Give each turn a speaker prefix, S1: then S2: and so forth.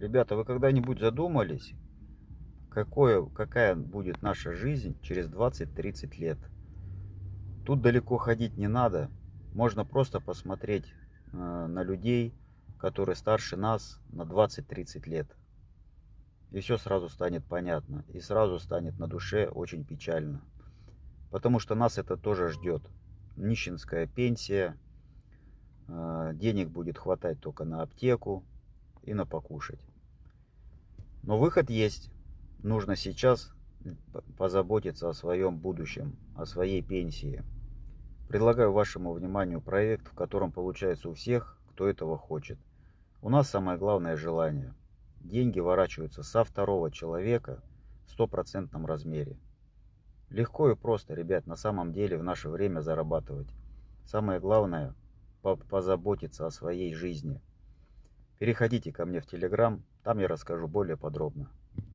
S1: Ребята, вы когда-нибудь задумались, какая будет наша жизнь через 20-30 лет? Тут далеко ходить не надо. Можно просто посмотреть на людей, которые старше нас на 20-30 лет. И все сразу станет понятно. И сразу станет на душе очень печально. Потому что нас это тоже ждет. Нищенская пенсия, денег будет хватать только на аптеку и на покушать. Но выход есть. Нужно сейчас позаботиться о своем будущем, о своей пенсии. Предлагаю вашему вниманию проект, в котором получается у всех, кто этого хочет. У нас самое главное желание. Деньги ворачиваются со второго человека в стопроцентном размере. Легко и просто, ребят, на самом деле в наше время зарабатывать. Самое главное позаботиться о своей жизни. Переходите ко мне в Телеграм, там я расскажу более подробно.